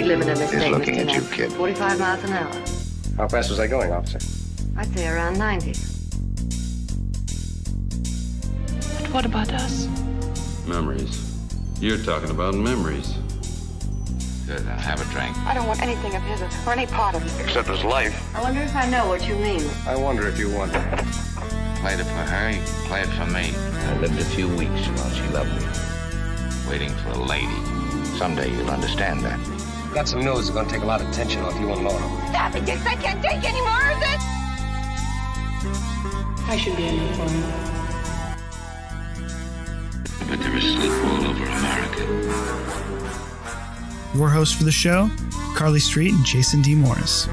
speed limit in this is state, looking Mr. at you, Ness. kid. 45 miles an hour. How fast was I going, officer? I'd say around 90. But what about us? Memories. You're talking about memories. Good, now have a drink. I don't want anything of his or any part of it. Except his life. I wonder if I know what you mean. I wonder if you wonder. Played it for her, you play it for me. I lived a few weeks while she loved me. Waiting for a lady. Someday you'll understand that. Got some news that's gonna take a lot of tension off you and Laura. Stop it, Dix! I can't take any more of this! I should be an informant. But there is sleep all over America. Your hosts for the show, Carly Street and Jason D. Morris.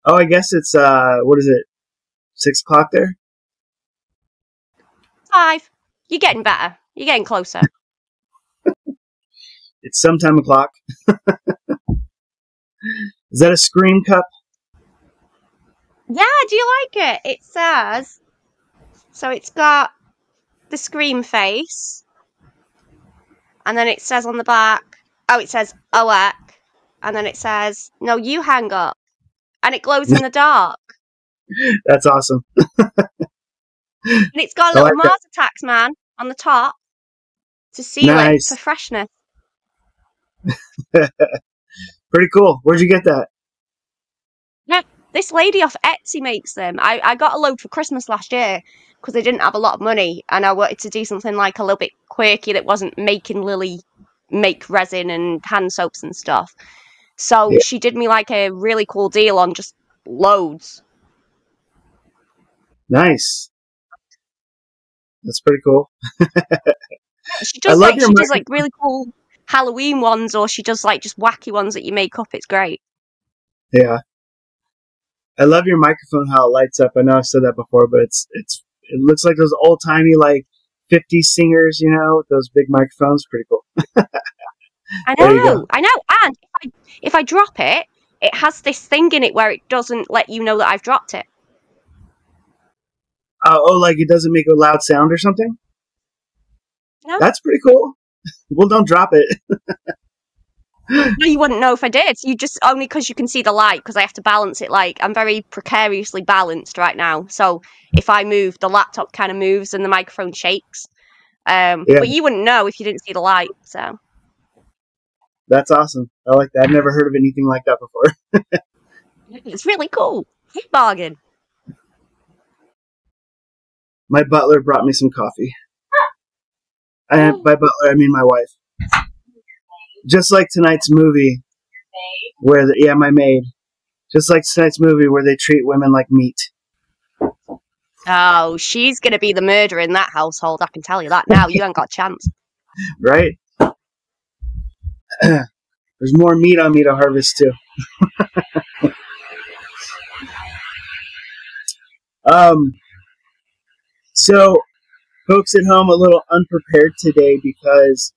Oh, I guess it's, what is it? 6 o'clock there? 5. You're getting better. You're getting closer. It's sometime o'clock. Is that a Scream cup? Yeah, do you like it? It says... So it's got the Scream face. And then it says on the back... Oh, it says, OAK. And then it says, no, you hang up. And it glows in the dark. That's awesome. And it's got a little Mars Attacks man on the top to seal it for freshness. Pretty cool. Where'd you get that? Yeah, this lady off Etsy makes them. I got a load for Christmas last year because I didn't have a lot of money and I wanted to do something like a little bit quirky that wasn't making Lily make resin and hand soaps and stuff. So she did me like a really cool deal on just loads. Nice. That's pretty cool. She does like really cool Halloween ones, or she does like just wacky ones that you make up. It's great. Yeah. I love your microphone, how it lights up. I know I've said that before, but it looks like those old timey like 50s singers, you know, with those big microphones. Pretty cool. I know. And if I drop it, it has this thing in it where it doesn't let you know that I've dropped it. Oh, like it doesn't make a loud sound or something? No. That's pretty cool. Well, don't drop it. No, you wouldn't know if I did. You just, only because you can see the light, because I have to balance it. Like, I'm very precariously balanced right now. So if I move, the laptop kind of moves and the microphone shakes. But you wouldn't know if you didn't see the light, so. That's awesome. I like that. I've never heard of anything like that before. It's really cool. Bargain. My butler brought me some coffee. And by butler, I mean my wife. Just like tonight's movie, where my maid. Just like tonight's movie where they treat women like meat. Oh, she's gonna be the murderer in that household. I can tell you that now. You ain't got a chance. Right? There's more meat on me to harvest too. So, folks at home, a little unprepared today because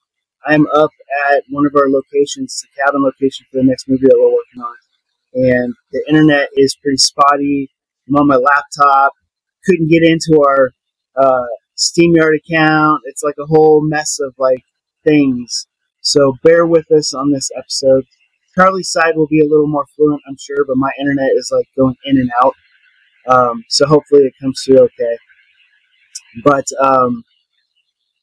I'm up at one of our locations, the cabin location for the next movie that we're working on. And the internet is pretty spotty. I'm on my laptop. Couldn't get into our SteamYard account. It's like a whole mess of like things. So bear with us on this episode. Charlie's side will be a little more fluent, I'm sure, but my internet is like going in and out. So hopefully it comes through okay. But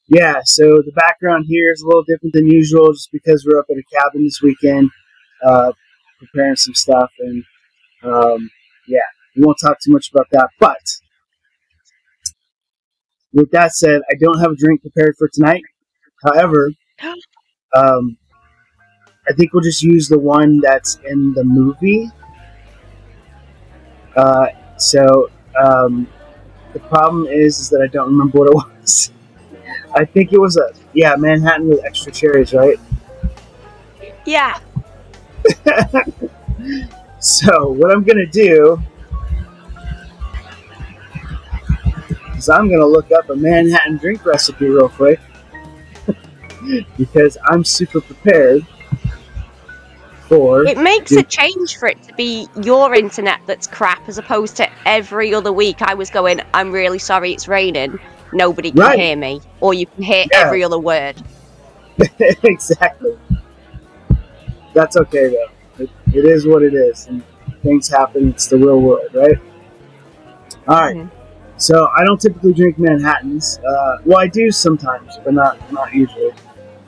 yeah, so the background here is a little different than usual just because we're up at a cabin this weekend preparing some stuff. And yeah, we won't talk too much about that. But with that said, I don't have a drink prepared for tonight. However, I think we'll just use the one that's in the movie. The problem is that I don't remember what it was. I think it was Manhattan with extra cherries, right? Yeah. So what I'm gonna do is I'm gonna look up a Manhattan drink recipe real quick because I'm super prepared. Or it makes a change for it to be your internet that's crap as opposed to every other week I was going, I'm really sorry it's raining, nobody can hear me, or you can hear every other word. Exactly. That's okay though. It is what it is, and things happen. It's the real world, right? All right. So I don't typically drink Manhattans. Well, I do sometimes, but not usually.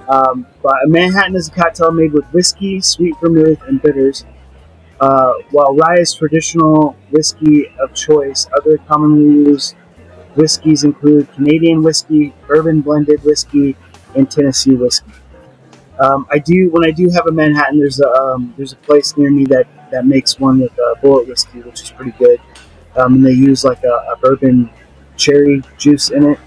But a Manhattan is a cocktail made with whiskey, sweet vermouth, and bitters. While rye is traditional whiskey of choice, other commonly used whiskeys include Canadian whiskey, bourbon blended whiskey, and Tennessee whiskey. When I do have a Manhattan, there's a place near me that makes one with bullet whiskey, which is pretty good. And they use like a bourbon cherry juice in it,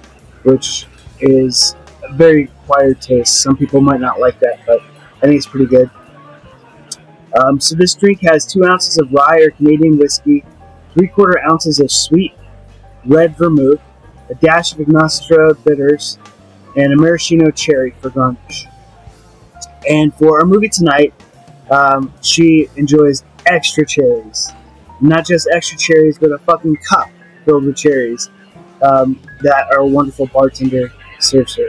which is a very acquired taste. Some people might not like that, but I think it's pretty good. So this drink has 2 ounces of rye or Canadian whiskey, 3/4 ounces of sweet red vermouth, a dash of Agnostra bitters, and a maraschino cherry for garnish. And for our movie tonight, she enjoys extra cherries. Not just extra cherries, but a fucking cup filled with cherries that our wonderful bartender serves her.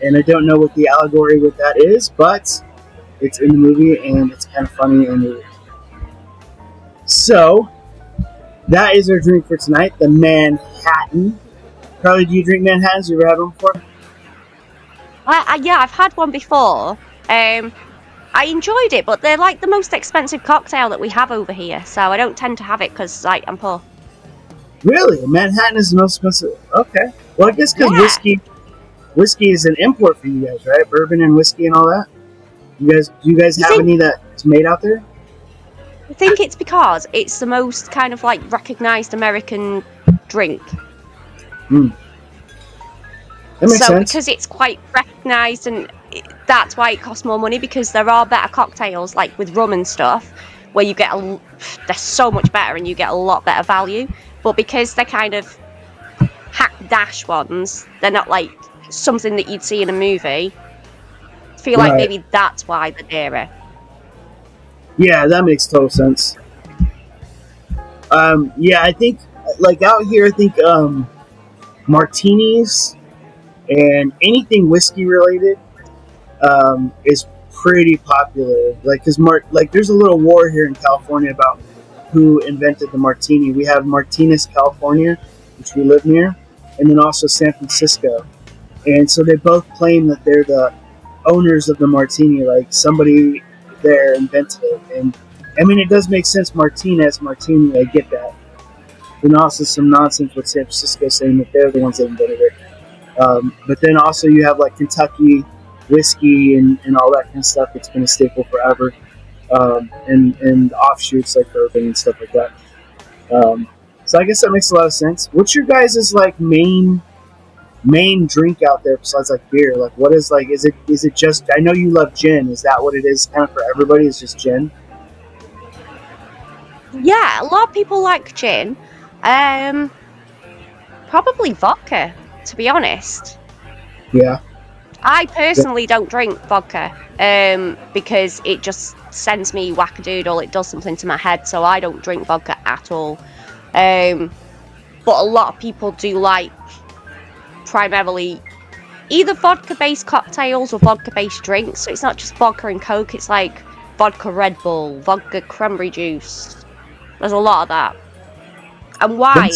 And I don't know what the allegory with that is, but it's in the movie and it's kind of funny and weird. So, that is our drink for tonight, the Manhattan. Carly, do you drink Manhattans? You ever had one before? Yeah, I've had one before. I enjoyed it, but they're like the most expensive cocktail that we have over here, so I don't tend to have it because I'm poor. Really? Manhattan is the most expensive? Okay. Well, I guess because whiskey is an import for you guys, right? Bourbon and whiskey and all that? Do you guys have any that's made out there? I think it's because it's the most kind of like recognised American drink. That makes sense. Because it's quite recognised, and that's why it costs more money, because there are better cocktails like with rum and stuff where you get they're so much better and you get a lot better value, but because they're kind of hack dash ones, they're not like something that you'd see in a movie. I feel like maybe that's why they're dearer. Yeah, that makes total sense. Yeah, I think like out here, I think martinis and anything whiskey related is pretty popular. Like, there's a little war here in California about who invented the martini. We have Martinez, California, which we live near, and then also San Francisco. And so they both claim that they're the owners of the martini. Like, somebody there invented it. And I mean, it does make sense. Martinez, martini, I get that. And also some nonsense with San Francisco saying that they're the ones that invented it. But then also you have like Kentucky whiskey and all that kind of stuff that's been a staple forever, and offshoots like bourbon and stuff like that. So I guess that makes a lot of sense. What's your guys' like main drink out there besides like beer? Like, what is like? Is it just? I know you love gin. Is that what it is? Kind of for everybody, is just gin. Yeah, a lot of people like gin. Probably vodka, to be honest. Yeah. I personally don't drink vodka because it just sends me wackadoodle. It does something to my head, so I don't drink vodka at all. But a lot of people do like primarily either vodka-based cocktails or vodka-based drinks. So it's not just vodka and Coke. It's like vodka Red Bull, vodka cranberry juice. There's a lot of that. And wine.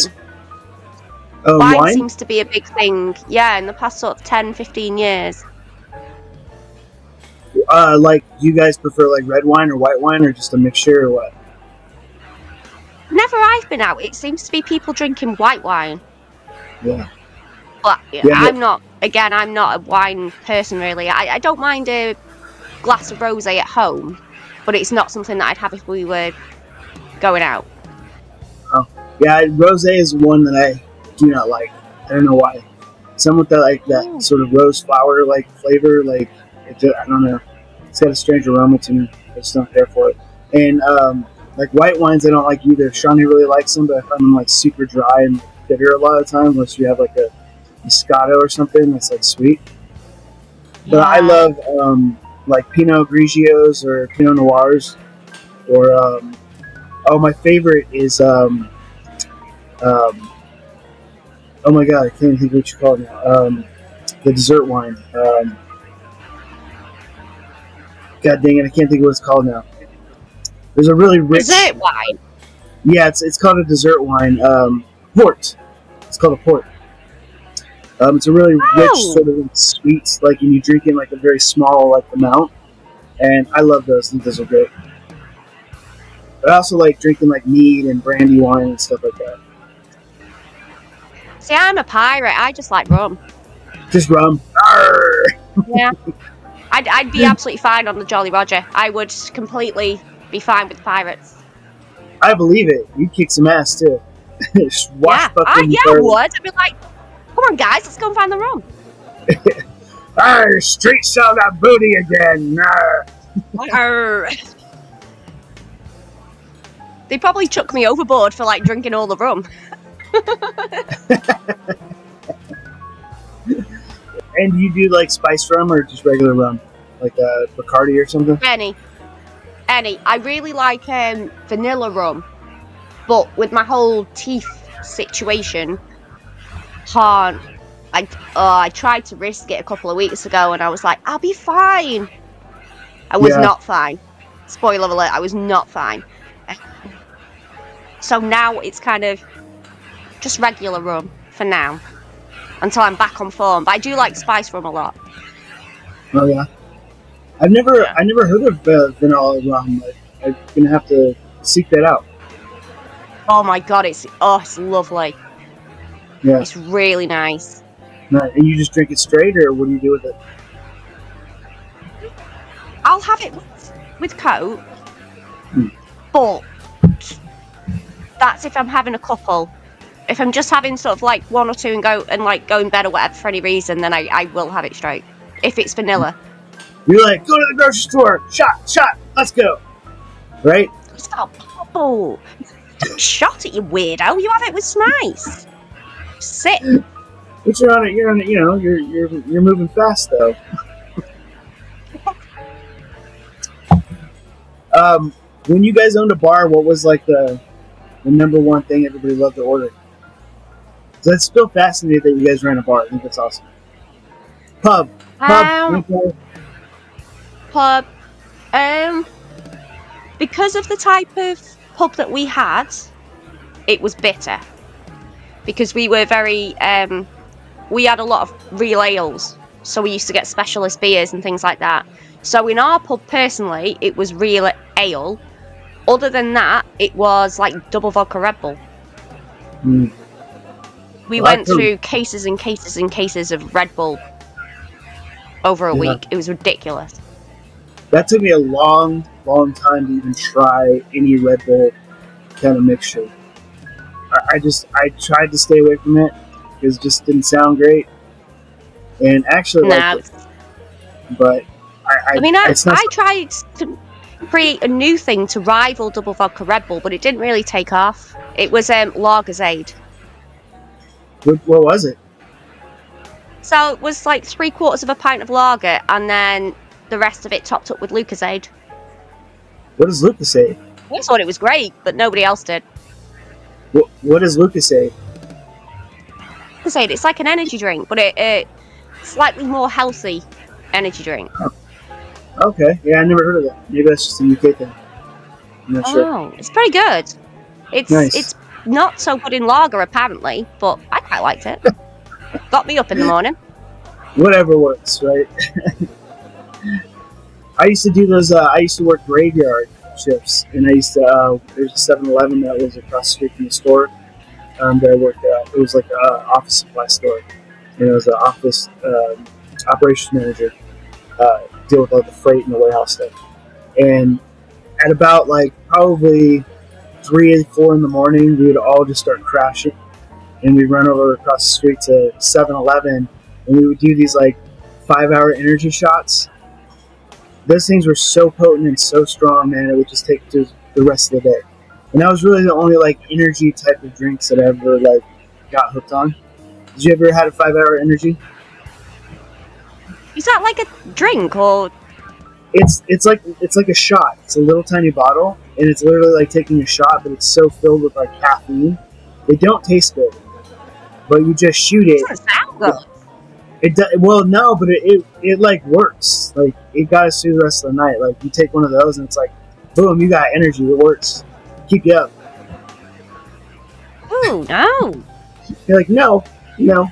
Wine seems to be a big thing, yeah, in the past sort of 10, 15 years. Like, do you guys prefer like red wine or white wine, or just a mixture, or what? Whenever I've been out, it seems to be people drinking white wine. Yeah. But I'm not a wine person, really. I don't mind a glass of rosé at home, but it's not something that I'd have if we were going out. Oh, yeah, rosé is one that I do not like. I don't know why. Some with that sort of rose flower like flavor, like I don't know. It's got a strange aroma to me. I just don't care for it. And like white wines, I don't like either. Shawnee really likes them, but I find them like super dry and bitter a lot of the time. Unless you have like a Moscato or something that's like sweet. But I love like Pinot Grigios or Pinot Noirs, or oh, my favorite is oh my god, I can't think what you call it now. The dessert wine. God dang it, I can't think of what it's called now. There's a really rich Dessert wine. Yeah, it's called a dessert wine. Port. It's called a port. It's a really rich, sort of sweet, like, and you drink it in like a very small like amount. And I love those. I think those are great. But I also like drinking like mead and brandy wine and stuff like that. See, I'm a pirate. I just like rum. Just rum. Arr! Yeah. I'd be absolutely fine on the Jolly Roger. I would completely be fine with pirates. I believe it. You kick some ass too. I would. I'd be like, come on, guys, let's go and find the rum. Arr, street sell that booty again. Arr. They probably chuck me overboard for like drinking all the rum. And do you do like spiced rum or just regular rum, like Bacardi or something? Any. I really like vanilla rum, but with my whole teeth situation, can't. I tried to risk it a couple of weeks ago, and I was like, I'll be fine. I was not fine. Spoiler alert: I was not fine. So now it's kind of just regular rum for now, until I'm back on form. But I do like spice rum a lot. Oh yeah, I never heard of vanilla rum. I'm gonna have to seek that out. Oh my god, it's lovely. Yeah, it's really nice. Right. And you just drink it straight, or what do you do with it? I'll have it with Coke, but that's if I'm having a couple. If I'm just having sort of like one or two and go in bed or whatever for any reason, then I will have it straight. If it's vanilla. You're like, go to the grocery store, shot, let's go. Right? It's got a bubble. Don't shot it, you weirdo. You have it with Smice. Sit. But you're on it. You know, you're moving fast though. When you guys owned a bar, what was like the number one thing everybody loved to order? So it's still fascinating that you guys ran a bar. I think that's awesome. Pub. Because of the type of pub that we had, it was bitter. Because we were very, we had a lot of real ales, so we used to get specialist beers and things like that. So in our pub, personally, it was real ale. Other than that, it was like double vodka Red Bull. We went through cases and cases and cases of Red Bull over a week. It was ridiculous. That took me a long time to even try any Red Bull kind of mixture. I tried to stay away from it because it just didn't sound great. And actually, but I tried to create a new thing to rival double vodka Red Bull, but it didn't really take off. It was Lager's. What was it? So it was like 3/4 of a pint of lager, and then the rest of it topped up with Lucozade. What is Lucozade? I thought it was great, but nobody else did. What is Lucozade? Lucozade, it's like an energy drink, but it slightly more healthy energy drink. Oh. Okay, yeah, I never heard of that. Maybe that's just a UK thing. I'm not sure. It's pretty good. It's nice. It's not so good in lager apparently, but I quite liked it. Got me up in the morning. Whatever works, right? I used to do those. I used to work graveyard shifts, and I used to. There's a 7-Eleven that was across the street from the store that I worked at. It was like an office supply store, and I was an office operations manager. Deal with all the freight and the warehouse stuff. And at about like probably 3 or 4 in the morning, we would all just start crashing, and we'd run over across the street to 7-Eleven, and we would do these like 5-hour energy shots. Those things were so potent and so strong, man, it would just take to the rest of the day. And that was really the only like energy type of drinks that I ever like got hooked on. Did you ever had a 5-hour energy? Is that like a drink or? It's like a shot. It's a little tiny bottle, and it's literally like taking a shot, but it's so filled with like caffeine. They don't taste good, but you just shoot it. It doesn't sound good. Well, no, but it like works. Like it got us through the rest of the night. Like you take one of those, and it's like, boom, you got energy. It works. Keep you up. Oh no! You're like, no. No.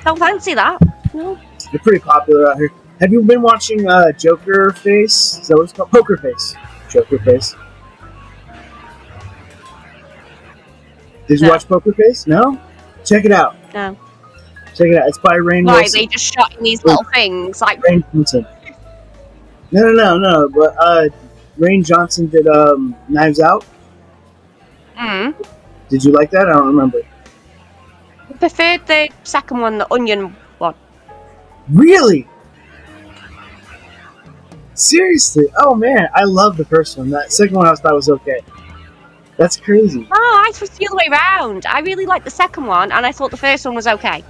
Don't fancy that. No. They're pretty popular out here. Have you been watching Joker Face? Is that what it's called? Poker Face. Joker Face. Did you watch Poker Face? No? Check it out. No. Check it out. It's by Rainn Why, Wilson. they just shot in these little things? Like... Rainn Johnson. No. But Rainn Johnson did Knives Out. Did you like that? I don't remember. I preferred the second one, the onion one. Really? Seriously? Oh man, I love the first one. That second one I thought was okay. That's crazy. Oh, I was the other way around. I really liked the second one, and I thought the first one was okay.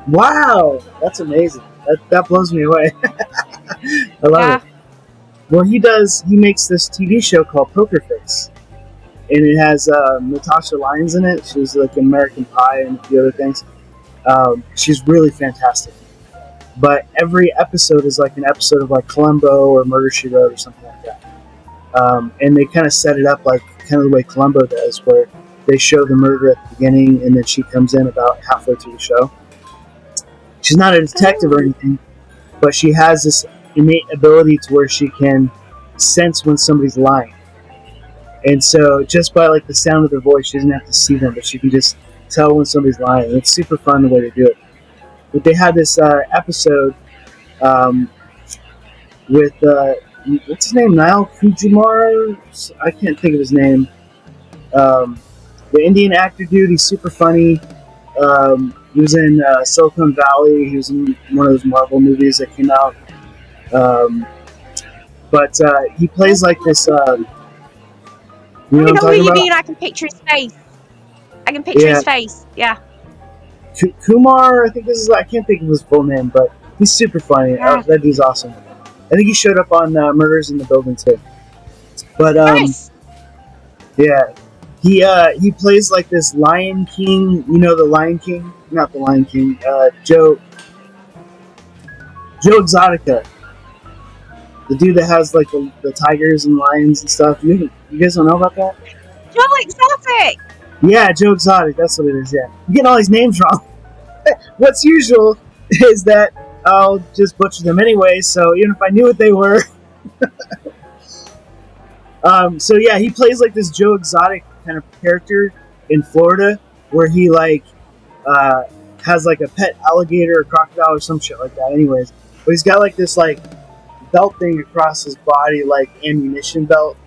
Wow, that's amazing. That blows me away. I love it. Well, he makes this TV show called Poker Face. And it has Natasha Lyons in it. She's like American Pie and a few other things. She's really fantastic. But every episode is like an episode of like Columbo or Murder, She Wrote or something like that. And they kind of set it up like kind of the way Columbo does, where they show the murder at the beginning and then she comes in about halfway through the show. She's not a detective or anything, but she has this innate ability to where she can sense when somebody's lying. And so just by like the sound of their voice, she doesn't have to see them, but she can just tell when somebody's lying. And it's super fun the way they do it. But they had this episode with what's his name? Niall Kumar? I can't think of his name. The Indian actor dude. He's super funny. He was in Silicon Valley. He was in one of those Marvel movies that came out. But he plays like this. You know what you mean? I can picture his face. I can picture his face. Yeah. Kumar, I think this is. I can't think of his full name, but he's super funny. Yeah. That dude's awesome. I think he showed up on Murders in the Building too. But nice. Yeah, he plays like this Lion King. You know the Lion King, not the Lion King. Joe Exotica, the dude that has like the tigers and lions and stuff. You guys don't know about that? Joe Exotic. Yeah, Joe Exotic. That's what it is. Yeah, I'm getting all these names wrong. What's usual is that I'll just butcher them anyway. So even if I knew what they were. So yeah, he plays like this Joe Exotic kind of character in Florida, where he like has like a pet alligator or crocodile or some shit like that. Anyways, but he's got like this like belt thing across his body, like ammunition belt,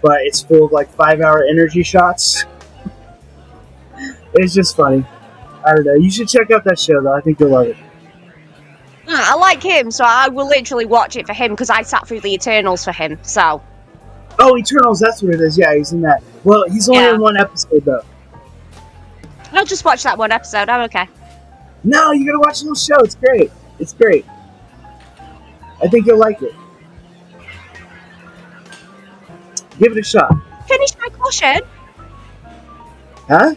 but it's full of like 5-hour energy shots. It's just funny. I don't know. You should check out that show though. I think you'll love it. I like him, so I will literally watch it for him because I sat through the Eternals for him. So. Oh, Eternals, that's what it is. Yeah, he's in that. Well, he's only in one episode, though. I'll just watch that one episode. I'm okay. No, you gotta watch the whole show. It's great. It's great. I think you'll like it. Give it a shot. Finish my cushion. Huh?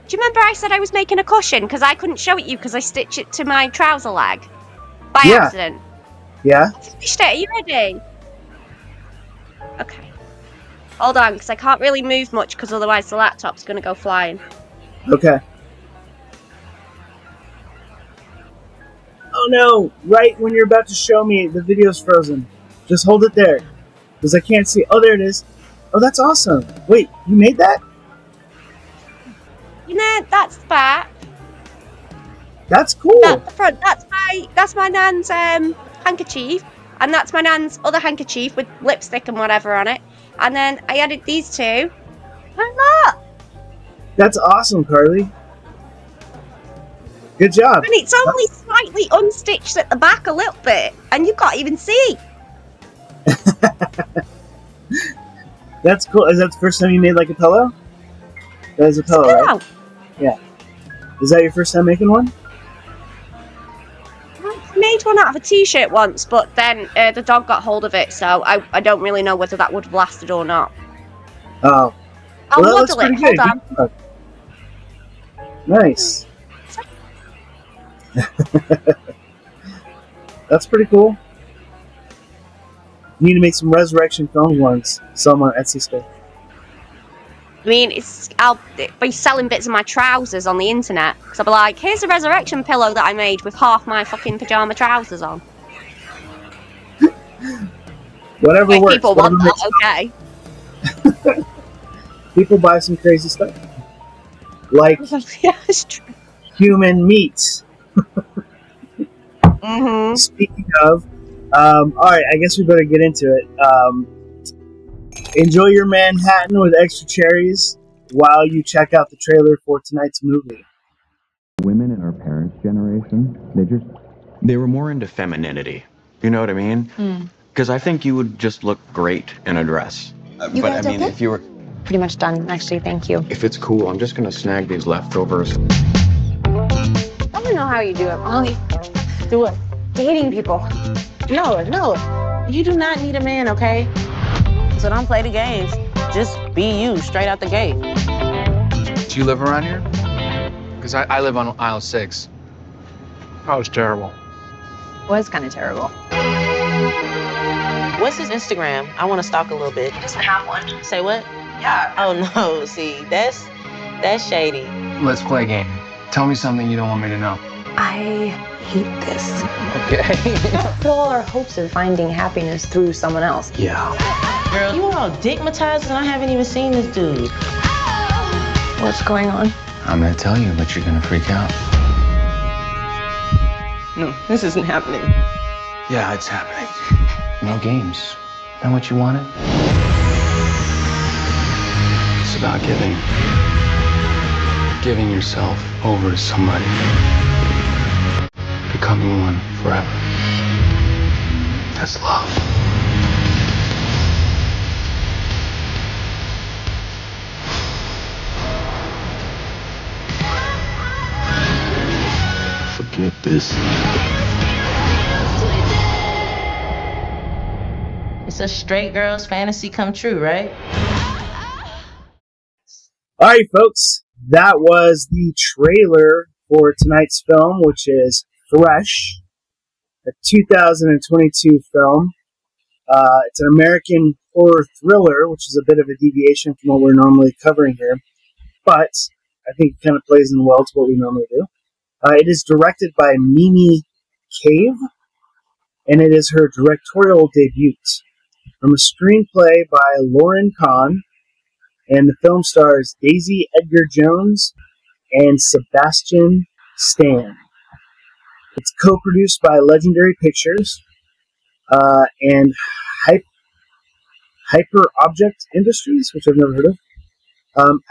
Do you remember I said I was making a cushion because I couldn't show it you because I stitched it to my trouser leg by accident? Yeah. I finished it. Are you ready? Okay. Hold on, because I can't really move much because otherwise the laptop's going to go flying. Okay. Oh no! Right when you're about to show me, the video's frozen. Just hold it there. Because I can't see. Oh, there it is. Oh, that's awesome. Wait, you made that? You know, that's the back. That's cool. That's the front. That's my nan's handkerchief. And that's my nan's other handkerchief with lipstick and whatever on it. And then I added these two. And look! That's awesome, Carly. Good job. And it's only slightly unstitched at the back a little bit. And you can't even see. That's cool. Is that the first time you made like a pillow? That is a pillow, right? Yeah. Is that your first time making one? I run out of a t-shirt once, but then the dog got hold of it, so I don't really know whether that would have lasted or not. Oh. I'll Well, model it. Hold on. Nice. That's pretty cool. You need to make some resurrection film ones. Sell them on Etsy store. I mean, I'll be selling bits of my trousers on the internet. Because I'll be like, here's a resurrection pillow that I made with half my fucking pyjama trousers on. Whatever If works. people want that, okay. People buy some crazy stuff. Like Yeah, it's true. human meat. Speaking of, alright, I guess we better get into it. Enjoy your Manhattan with extra cherries while you check out the trailer for tonight's movie. Women in our parents' generation, they were more into femininity. You know what I mean? Because I think you would just look great in a dress. You but guys I mean, okay? if you were... Pretty much done, actually, thank you. If it's cool, I'm just gonna snag these leftovers. I don't know how you do it, Molly. Do what? Dating people. No. You do not need a man, okay? So don't play the games. Just be you, straight out the gate. Do you live around here? Because I live on aisle 6. Oh, it's terrible. Was kind of terrible. What's his Instagram? I want to stalk a little bit. He doesn't have one. Say what? Yeah. Oh no, see, that's shady. Let's play a game. Tell me something you don't want me to know. I hate this. Okay. Put all our hopes in finding happiness through someone else. Yeah. Girl, you all digmatized and I haven't even seen this dude. What's going on? I'm gonna tell you, but you're gonna freak out. No, this isn't happening. Yeah, it's happening. No games. Know what you wanted? It's about giving yourself over to somebody. Becoming one forever. That's love. Forget this. It's a straight girl's fantasy come true, right? Alright, folks. That was the trailer for tonight's film, which is Fresh, a 2022 film. It's an American horror thriller, which is a bit of a deviation from what we're normally covering here, but I think it kind of plays in well to what we normally do. It is directed by Mimi Cave, and it is her directorial debut. From a screenplay by Lauren Kahn, and the film stars Daisy Edgar-Jones and Sebastian Stan. It's co-produced by Legendary Pictures and Hyper Object Industries, which I've never heard of.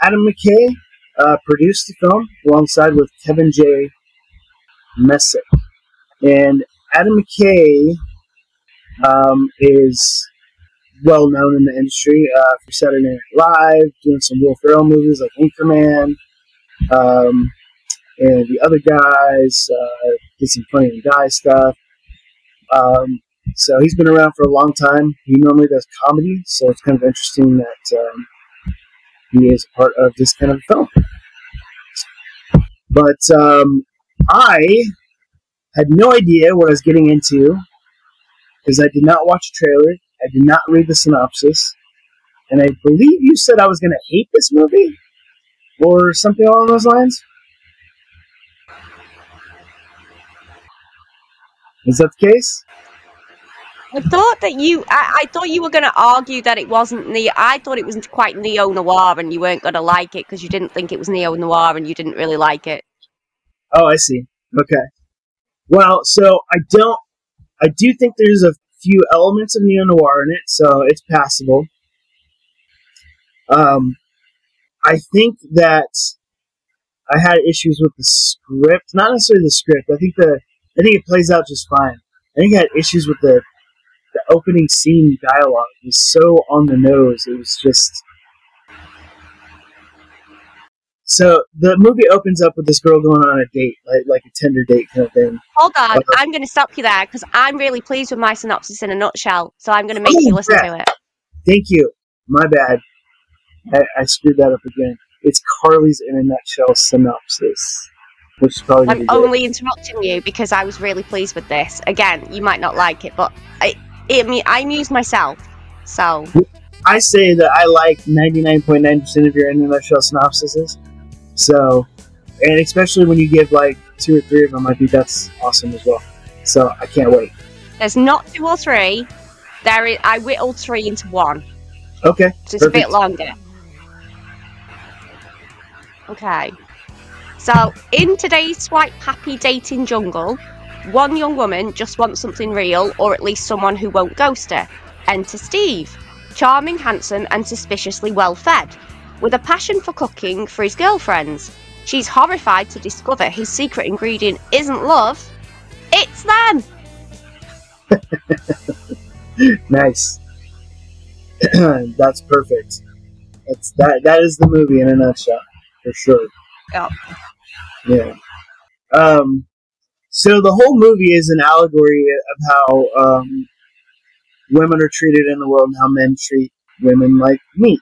Adam McKay produced the film alongside with Kevin J. Messick. And Adam McKay is well known in the industry for Saturday Night Live, doing some Will Ferrell movies like Anchorman, and the other guys did some Funny and Die stuff. So he's been around for a long time. He normally does comedy, so it's kind of interesting that he is a part of this kind of film. But I had no idea what I was getting into because I did not watch a trailer. I did not read the synopsis. And I believe you said I was going to hate this movie? Or something along those lines? Is that the case? I thought that I thought you were going to argue that it wasn't I thought it was quite neo-noir and you weren't going to like it because you didn't think it was neo-noir and you didn't really like it. Oh, I see. Okay. Well, so I do think there's a few elements of neo-noir in it, so it's passable. I think that I had issues with the script, not necessarily the script. I think it plays out just fine. I think I had issues with the opening scene dialogue. It was so on the nose. It was just So the movie opens up with this girl going on a date, like a Tinder date kind of thing. Hold on, I'm going to stop you there because I'm really pleased with my synopsis in a nutshell. So I'm going to make you listen to it. Thank you. My bad. I screwed that up again. It's Carly's in a nutshell synopsis, which is probably. I'm only interrupting you because I was really pleased with this. Again, you might not like it, but I amused myself. So I say that I like 99.9% of your in a nutshell synopsises. So, and especially when you give like 2 or 3 of them, I think that's awesome as well. So I can't wait. There's not 2 or 3. I whittled 3 into 1. Okay. So it's a bit longer. Okay. So, in today's swipe happy dating jungle, one young woman just wants something real, or at least someone who won't ghost her. Enter Steve. Charming, handsome, and suspiciously well-fed, with a passion for cooking for his girlfriends. She's horrified to discover his secret ingredient isn't love, it's them! Nice. That's perfect. That is the movie in a nutshell, for sure. Oh. Yeah. So the whole movie is an allegory of how women are treated in the world and how men treat women like meat,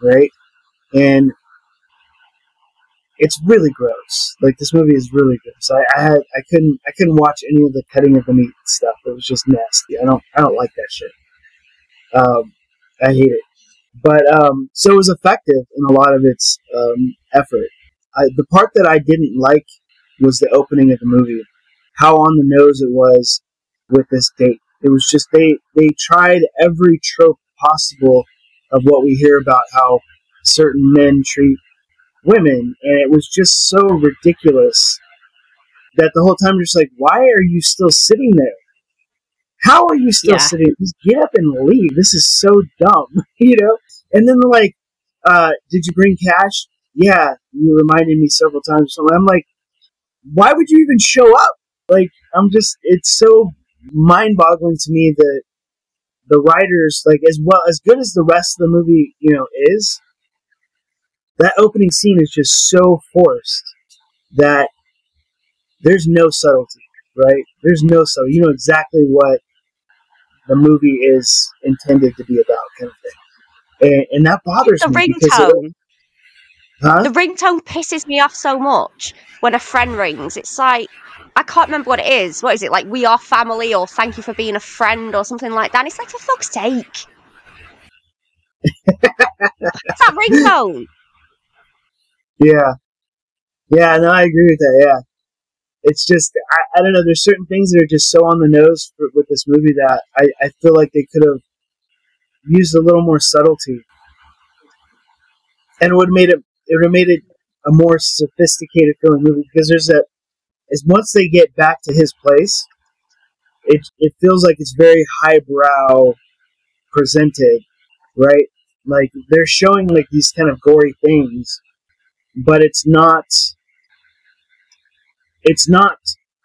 right? And it's really gross. Like, this movie is really gross. I couldn't watch any of the cutting of the meat stuff. It was just nasty. I don't like that shit. I hate it. But so it was effective in a lot of its effort. The part that I didn't like was the opening of the movie. How on the nose it was with this date. It was just they tried every trope possible of what we hear about how certain men treat women, and it was just so ridiculous that the whole time you're just like, why are you still sitting there? How are you still sitting? Just get up and leave. This is so dumb, you know? And then they're like, did you bring cash? Yeah, you reminded me several times. So I'm like, why would you even show up? Like, it's so mind-boggling to me that the writers, like, as good as the rest of the movie, you know, is, that opening scene is just so forced that there's no subtlety, right? There's no subtlety. You know exactly what the movie is intended to be about, kind of thing. And that bothers me. The ringtone. The ringtone pisses me off so much when a friend rings. It's like, I can't remember what it is. What is it? Like, we are family, or thank you for being a friend, or something like that. And it's like, for fuck's sake. What's that ringtone? Yeah. Yeah, no, I agree with that, yeah. It's just, I don't know, there's certain things that are just so on the nose with this movie that I feel like they could have used a little more subtlety. And it would have made it a more sophisticated feeling movie, because once they get back to his place, it feels like it's very highbrow presented, right? Like, they're showing like these kind of gory things, but it's not,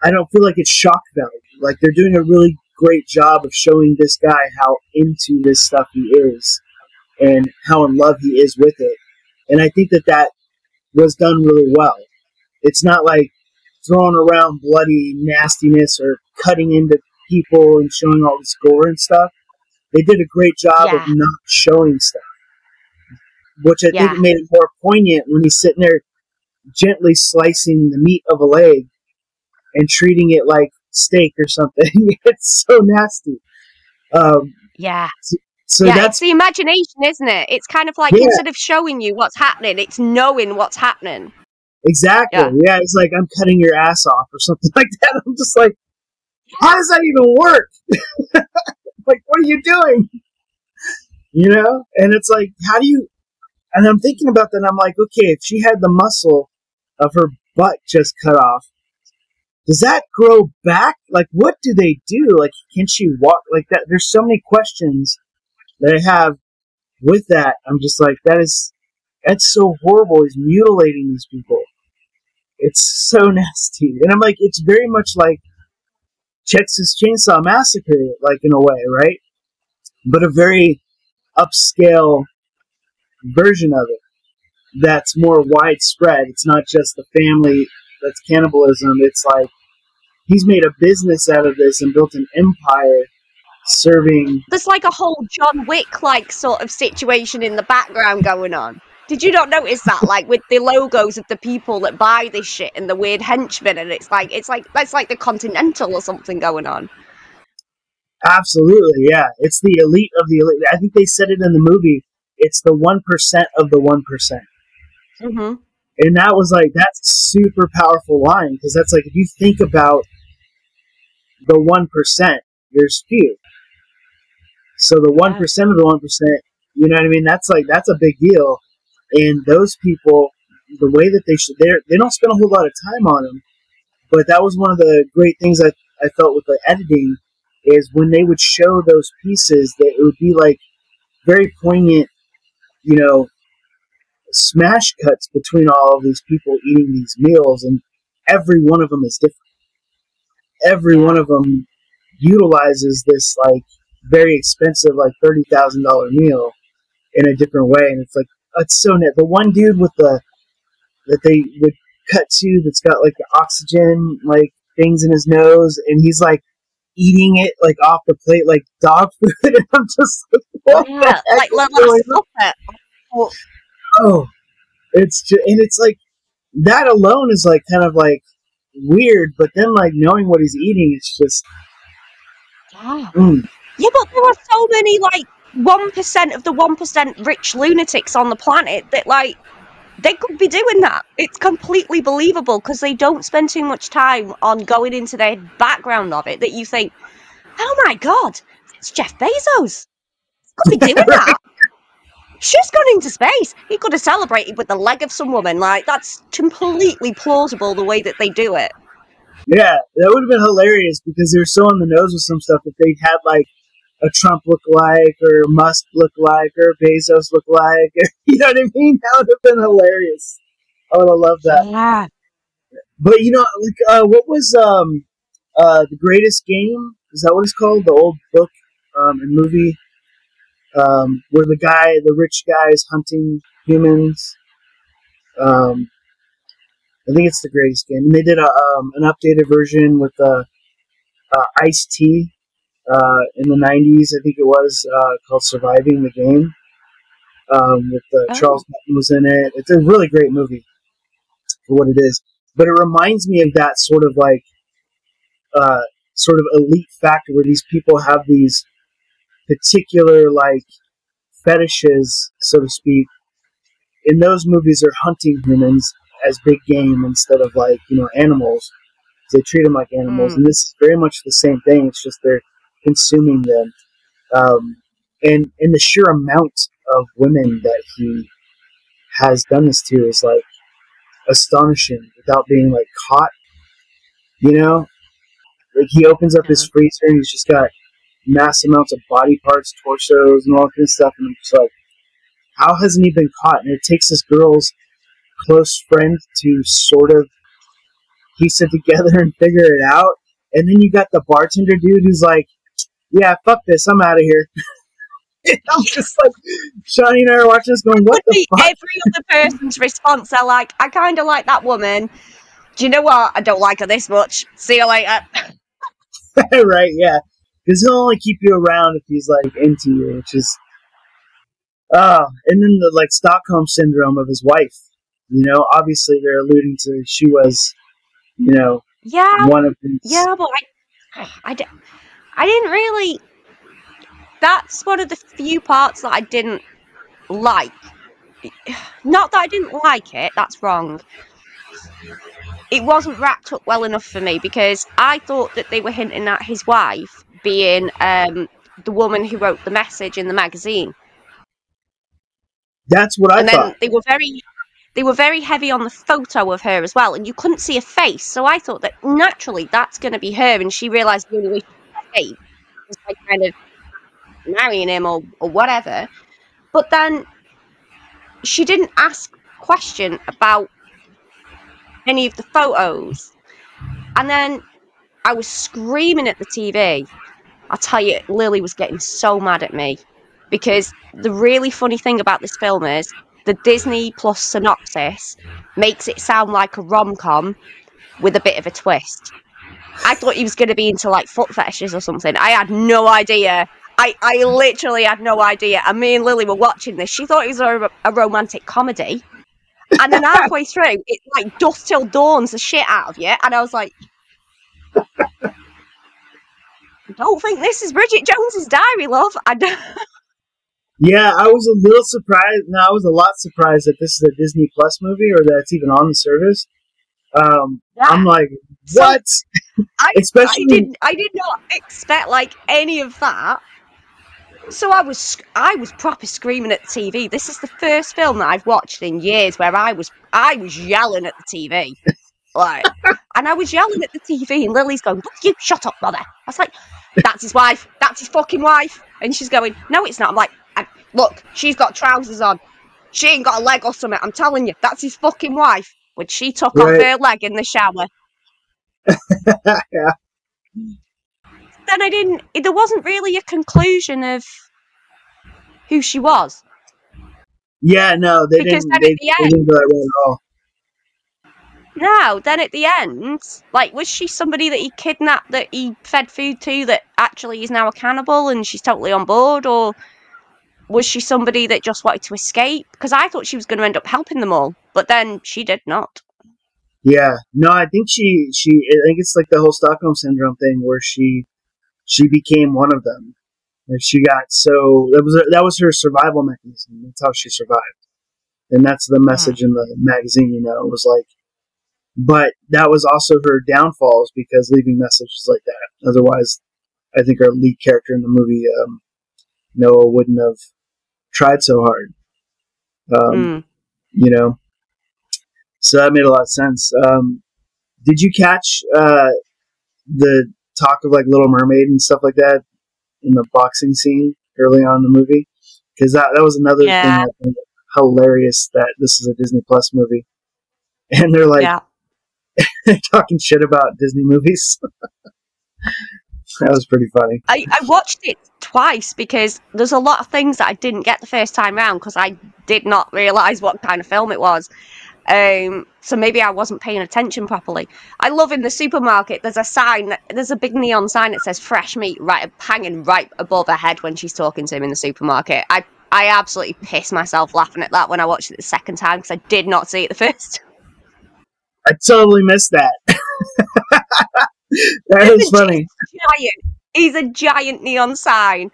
I don't feel like it's shock value. Like, they're doing a really great job of showing this guy how into this stuff he is and how in love he is with it. And I think that was done really well. It's not like throwing around bloody nastiness or cutting into people and showing all this gore and stuff. They did a great job of not showing stuff, which I think made it more poignant when he's sitting there gently slicing the meat of a leg and treating it like steak or something. It's so nasty. So that's, it's the imagination, isn't it? It's kind of like, instead of showing you what's happening, it's knowing what's happening. Exactly. Yeah, it's like, I'm cutting your ass off or something like that. I'm just like, how does that even work? Like, what are you doing? You know? And it's like, how do you... And I'm thinking about that, and I'm like, okay, if she had the muscle of her butt just cut off, does that grow back? Like, what do they do? Like, can she walk like that? There's so many questions that I have with that. I'm just like, that's so horrible. He's mutilating these people. It's so nasty. And I'm like, it's very much like Texas Chainsaw Massacre, like, in a way, right? But a very upscale version of it. that's more widespread. It's not just the family that's cannibalism. It's like he's made a business out of this and built an empire serving. There's like a whole John Wick like sort of situation in the background going on. Did you not notice that? Like with the logos of the people that buy this shit and the weird henchmen, and it's like that's like the Continental or something going on. Absolutely, yeah. It's the elite of the elite. I think they said it in the movie. It's the 1% of the 1%. Mm-hmm. And that was like, that's a super powerful line, because that's like, if you think about the 1%, there's few. So the 1% of the 1%, you know what I mean? That's like, that's a big deal. And those people, the way that they don't spend a whole lot of time on them. But that was one of the great things I felt with the editing, is when they would show those pieces, that it would be like very poignant, you know, smash cuts between all of these people eating these meals, and every one of them is different. Every one of them utilizes this like very expensive, like $30,000 meal in a different way, and it's like, it's so net. The one dude with that they would cut to, that's got like the oxygen like things in his nose, and he's like eating it like off the plate like dog food, and I'm just like, what the heck is going on? Oh, it's just, and it's like that alone is like kind of like weird, but then like knowing what he's eating, it's just yeah, but there are so many like 1% of the 1% rich lunatics on the planet that like they could be doing that. It's completely believable, because they don't spend too much time on going into their background of it, that you think, oh my god, it's Jeff Bezos. He could be doing that. She's gone into space. He could have celebrated with the leg of some woman. Like, that's completely plausible the way that they do it. Yeah, that would have been hilarious, because they're so on the nose with some stuff. If they had like a Trump look-alike, or Musk look-alike, or Bezos look-alike, you know what I mean? That would have been hilarious. I would have loved that. Yeah. But you know, like, what was The Greatest Game? Is that what it's called? The old book and movie, where the rich guy is hunting humans. I think it's The Greatest Game. And they did an updated version with Ice-T in the 90s, I think it was, called Surviving the Game. With Charles Button was in it. It's a really great movie for what it is. But it reminds me of that sort of like sort of elite factor, where these people have these particular like fetishes, so to speak. In those movies, they're hunting humans as big game instead of like, you know, animals. They treat them like animals, and this is very much the same thing. It's just they're consuming them, and the sheer amount of women that he has done this to is like astonishing, without being like caught. You know, like he opens up his freezer and he's just got mass amounts of body parts, torsos, and all that kind of stuff, and I'm just like, how hasn't he been caught? And it takes this girl's close friend to sort of piece it together and figure it out. And then you got the bartender dude who's like, yeah, fuck this, I'm out of here. And I'm just like, Shawnee and I are watching this going, what the fuck? Every other person's response, they're like, I kind of like that woman. Do you know what? I don't like her this much. See you later. Right, yeah. Because he'll only keep you around if he's like into you, which is... and then the like Stockholm syndrome of his wife. You know, obviously they're alluding to she was, you know, one of his... Yeah, but I didn't really... That's one of the few parts that I didn't like. Not that I didn't like it, that's wrong. It wasn't wrapped up well enough for me, because I thought that they were hinting at his wife being the woman who wrote the message in the magazine. That's what I thought. And then they were very heavy on the photo of her as well, and you couldn't see a face. So I thought that naturally that's going to be her, and she realised the only way she could escape was by kind of marrying him or whatever. But then she didn't ask a question about any of the photos. And then I was screaming at the TV. I'll tell you, Lily was getting so mad at me, because the really funny thing about this film is the Disney Plus synopsis makes it sound like a rom-com with a bit of a twist. I thought he was going to be into like foot fetishes or something. I had no idea. I literally had no idea. And me and Lily were watching this. She thought it was a romantic comedy. And then halfway through, it like Dusk Till Dawn's the shit out of you. And I was like, I don't think this is Bridget Jones's Diary, love. I don't... Yeah, I was a little surprised. No, I was a lot surprised that this is a Disney Plus movie or that it's even on the service. I'm like, what? So, I did not expect like any of that. So I was proper screaming at the TV. This is the first film that I've watched in years where I was yelling at the TV, like, and I was yelling at the TV, and Lily's going, "You shut up, mother." I was like, "That's his wife. That's his fucking wife." And she's going, "No, it's not." I'm like, "Look, she's got trousers on. She ain't got a leg or something. I'm telling you, that's his fucking wife." When she took off her leg in the shower. Yeah. Then there wasn't really a conclusion of who she was. Yeah, no, they didn't go that way at all. No, then at the end, like, was she somebody that he kidnapped, that he fed food to, that actually is now a cannibal and she's totally on board, or was she somebody that just wanted to escape? Because I thought she was going to end up helping them all, but then she did not. Yeah, no, I think I think it's like the whole Stockholm Syndrome thing where she became one of them. Like she got that was her survival mechanism. That's how she survived. And that's the message in the magazine, it was like, but that was also her downfalls because leaving messages like that. Otherwise, I think our lead character in the movie, Noah, wouldn't have tried so hard. So that made a lot of sense. Did you catch the talk of like Little Mermaid and stuff like that in the boxing scene early on in the movie? Because that was another thing I think hilarious, that this is a Disney Plus movie, and they're like talking shit about Disney movies. That was pretty funny. I watched it twice because there's a lot of things that I didn't get the first time round because I did not realise what kind of film it was. So maybe I wasn't paying attention properly. I love in the supermarket, there's a big neon sign that says fresh meat hanging right above her head when she's talking to him in the supermarket. I absolutely pissed myself laughing at that when I watched it the second time because I did not see it the first. I totally missed that. That is funny. He's a giant neon sign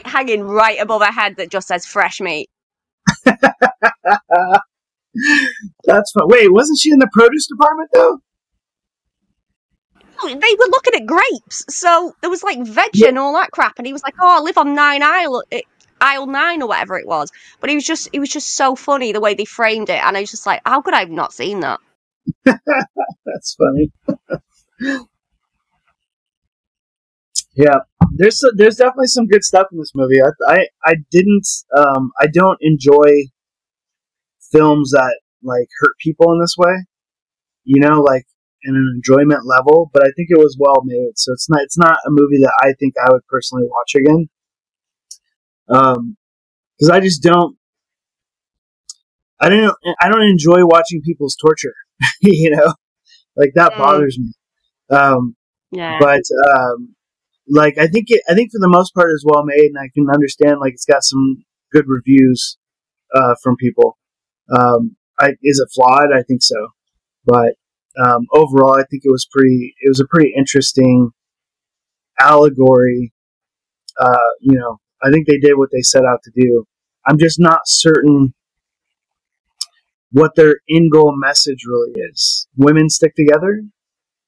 hanging right above her head that just says fresh meat. That's fun. Wait, wasn't she in the produce department though? They were looking at grapes, so there was like veg and all that crap, and he was like, "Oh, I live on aisle 9 or whatever it was." But it was just so funny the way they framed it, and I was just like, "How could I have not seen that?" That's funny. Yeah, there's definitely some good stuff in this movie. I don't enjoy films that like hurt people in this way, like in an enjoyment level, but I think it was well made, so it's not a movie that I think I would personally watch again, because I don't enjoy watching people's torture. Like that bothers me. But like I think for the most part it's well made, and I can understand like it's got some good reviews from people. Is it flawed? I think so, but overall, I think it was a pretty interesting allegory. I think they did what they set out to do. I'm just not certain what their end goal message really is. Women stick together,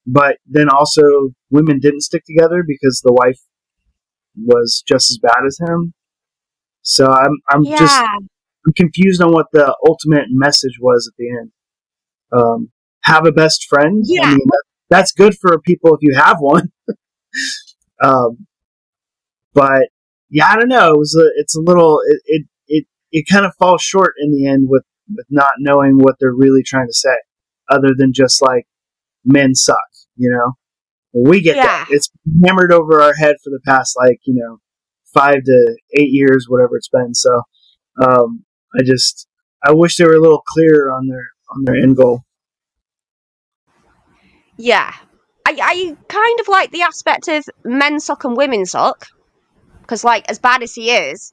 but then also women didn't stick together because the wife was just as bad as him. So I'm confused on what the ultimate message was at the end. Have a best friend. Yeah. I mean, that's good for people if you have one. But yeah, I don't know. It kind of falls short in the end with not knowing what they're really trying to say, other than just like men suck. We get that. It's hammered over our head for the past 5 to 8 years, whatever it's been. So, I wish they were a little clearer on their end goal. Yeah. I kind of like the aspect of men suck and women suck. Because, like, as bad as he is,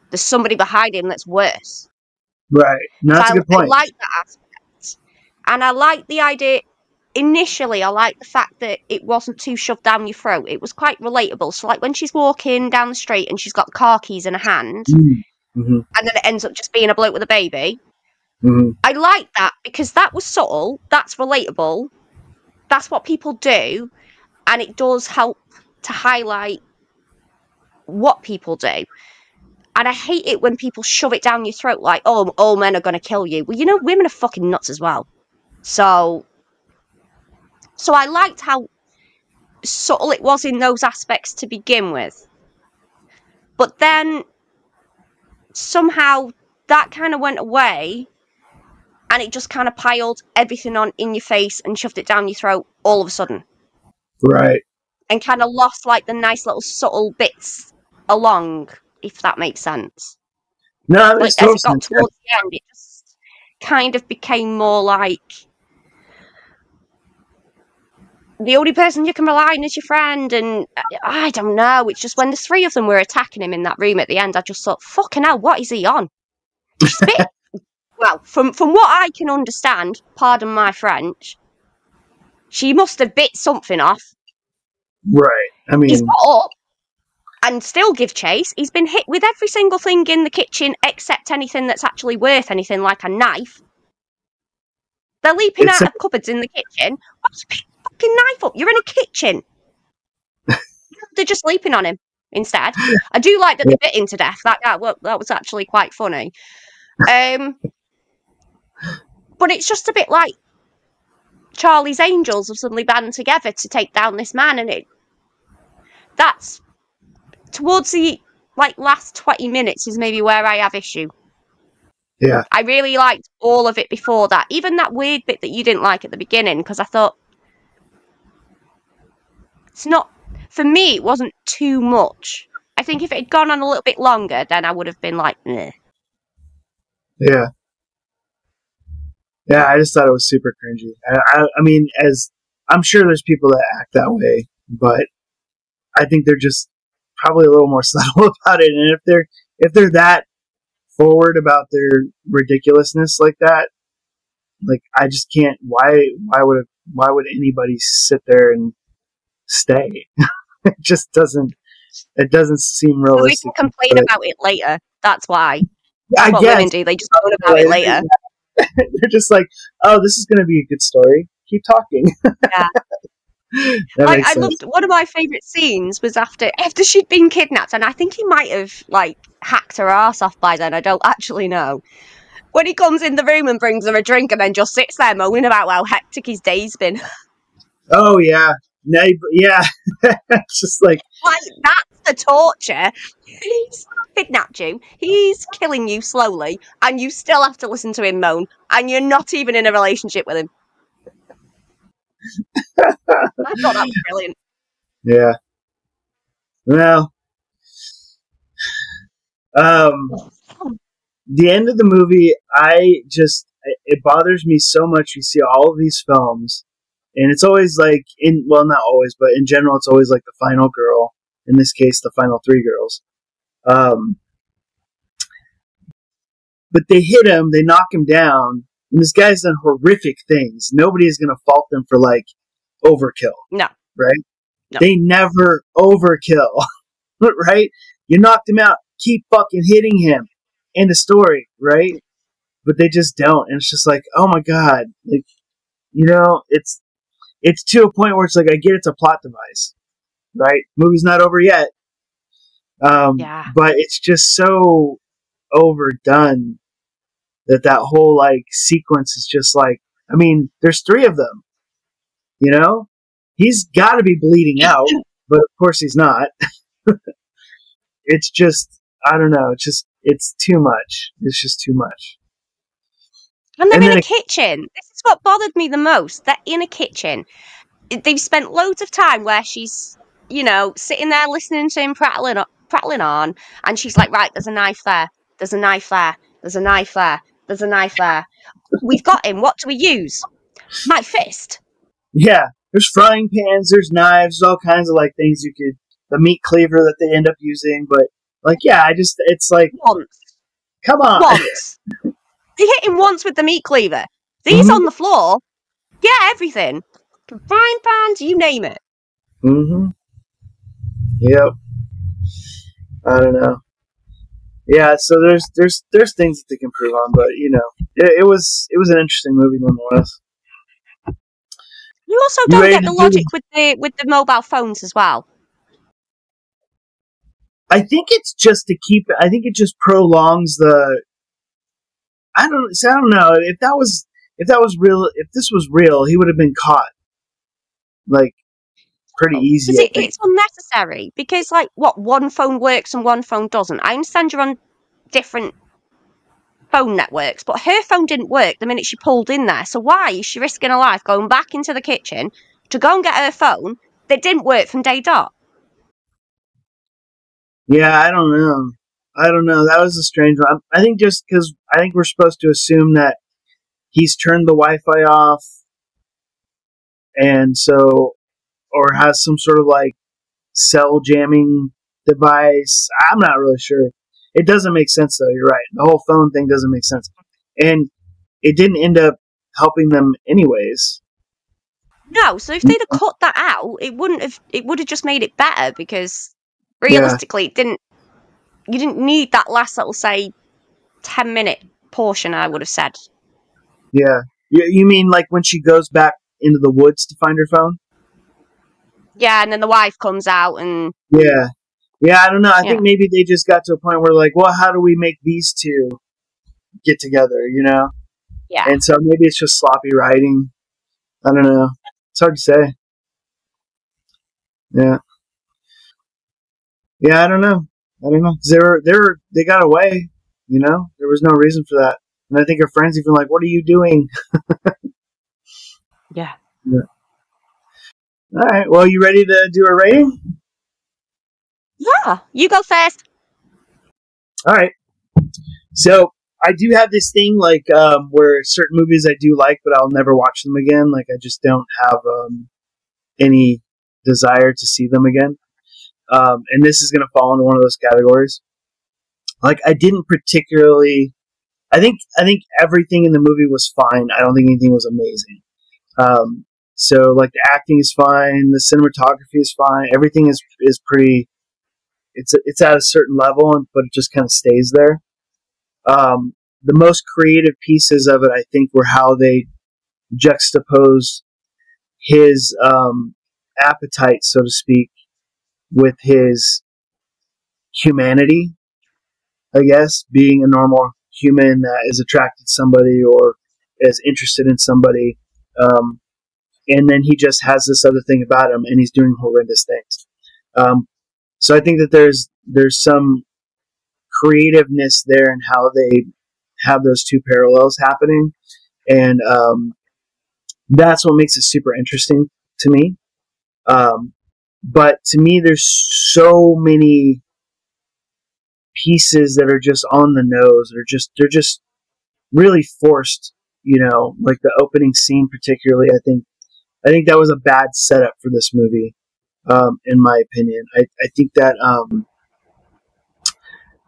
there's somebody behind him that's worse. Right. No, that's a good point. I like that aspect. And I like the idea... Initially, I like the fact that it wasn't too shoved down your throat. It was quite relatable. So, like, when she's walking down the street and she's got the car keys in her hand, mm-hmm. and then it ends up just being a bloke with a baby, I like that because that was subtle, that's relatable, that's what people do, and it does help to highlight what people do. And I hate it when people shove it down your throat like, oh, all men are going to kill you. Well, you know, women are fucking nuts as well. So I liked how subtle it was in those aspects to begin with. But then somehow that kind of went away and it just kind of piled everything on in your face and shoved it down your throat all of a sudden. Right. And kind of lost like the nice little subtle bits along, if that makes sense. No, like as it got towards the end, it just kind of became more like the only person you can rely on is your friend, and I don't know, it's just when the three of them were attacking him in that room at the end, I just thought, fucking hell, what is he on? She's a bit, well, from what I can understand, pardon my French, she must have bit something off. Right, I mean... He's got up and still give chase. He's been hit with every single thing in the kitchen except anything that's actually worth anything, like a knife. They're leaping out of cupboards in the kitchen. What's fucking knife up? You're in a kitchen. They're just sleeping on him instead. I do like that they bit him to death. That was actually quite funny. But it's just a bit like Charlie's Angels have suddenly band together to take down this man, and that's towards the last 20 minutes is maybe where I have issue. Yeah. I really liked all of it before that. Even that weird bit that you didn't like at the beginning, because I thought it's not, for me, it wasn't too much. I think if it had gone on a little bit longer, then I would have been like, meh. Yeah. Yeah, I just thought it was super cringy. I mean, as I'm sure there's people that act that way, but I think they're just probably a little more subtle about it. And if they're that forward about their ridiculousness like that, like I just can't. Why would anybody sit there and stay? It just doesn't. It doesn't seem realistic. We can complain about it later. That's why. That's what women do. They just moan about it later. They're just like, oh, this is going to be a good story. Keep talking. Yeah. I loved, one of my favourite scenes was after she'd been kidnapped, and I think he might have hacked her ass off by then. I don't actually know. When he comes in the room and brings her a drink and then just sits there moaning about how hectic his day's been. Oh yeah, no, yeah. It's just like that's the torture. He's kidnapped you. He's killing you slowly, and you still have to listen to him moan, and you're not even in a relationship with him. I thought that was brilliant. Yeah. Well, the end of the movie, it bothers me so much. You see all of these films, and it's always like, not always, but in general, it's always like the final girl. In this case, the final three girls. But they hit him, they knock him down, and this guy's done horrific things. Nobody is going to fault them for overkill. No. Right? No. They never overkill. Right? You knocked him out. Keep fucking hitting him. End of story. Right? But they just don't. And it's just like, oh my God. It's to a point where it's like, I get it's a plot device. Right? Movie's not over yet. Yeah. But it's just so overdone that whole sequence is just I mean, there's three of them. He's got to be bleeding out, but of course he's not. It's just, I don't know. It's too much. It's just too much. And they're in a kitchen. This is what bothered me the most. They're in a kitchen. They've spent loads of time where she's, sitting there listening to him prattling on, and she's like, right, there's a knife there. There's a knife there. There's a knife there. there's a knife there. We've got him. What do we use? My fist. Yeah, there's frying pans, there's knives, all kinds of like things you could. The meat cleaver that they end up using, but like, yeah, it's like once. Come on, once. They hit him once with the meat cleaver. These on the floor. Yeah, everything. Frying pans, you name it. Yep. I don't know. Yeah, so there's things that they can improve on, but you know, it was an interesting movie nonetheless. You also don't get the logic with the mobile phones as well. I think it's just to keep. I think it just prolongs the. I don't know if that was real. If this was real, he would have been caught. Like pretty easy. It's unnecessary because, like, what, one phone works and one phone doesn't. I understand you're on different phone networks, but her phone didn't work the minute she pulled in there. So why is she risking her life going back into the kitchen to go and get her phone that didn't work from day dot? Yeah, I don't know. That was a strange one. I think just because I think we're supposed to assume that he's turned the Wi-Fi off, and so, or has some sort of like cell jamming device. I'm not really sure. It doesn't make sense though. You're right. The whole phone thing doesn't make sense, and it didn't end up helping them anyways. No, so if they'd have cut that out, it would have just made it better because realistically, you didn't need that last little, say, 10-minute portion, I would have said. Yeah. You mean like when she goes back into the woods to find her phone? Yeah, and then the wife comes out and... Yeah, I don't know. I think maybe they just got to a point where like, well, how do we make these two get together, you know? Yeah. And so maybe it's just sloppy writing. I don't know. It's hard to say. Yeah. Yeah, I don't know. 'Cause they got away, you know? There was no reason for that. And I think her friends even like, what are you doing? Yeah. All right. Well, you ready to do a rating? Yeah. You go first. All right. So I do have this thing like where certain movies I do like, but I'll never watch them again. Like I just don't have any desire to see them again. And this is going to fall into one of those categories. Like I didn't particularly. I think everything in the movie was fine. I don't think anything was amazing. So like the acting is fine, the cinematography is fine. Everything is pretty. It's at a certain level, but it just kind of stays there. The most creative pieces of it, I think, were how they juxtaposed his appetite, so to speak, with his humanity. I guess being a normal human that is attracted to somebody or is interested in somebody, and then he just has this other thing about him, and he's doing horrendous things. So I think that there's some creativeness there in how they have those two parallels happening, and that's what makes it super interesting to me. But to me, there's so many pieces that are just on the nose. They're just really forced. You know, like the opening scene, particularly. I think that was a bad setup for this movie. In my opinion, I think that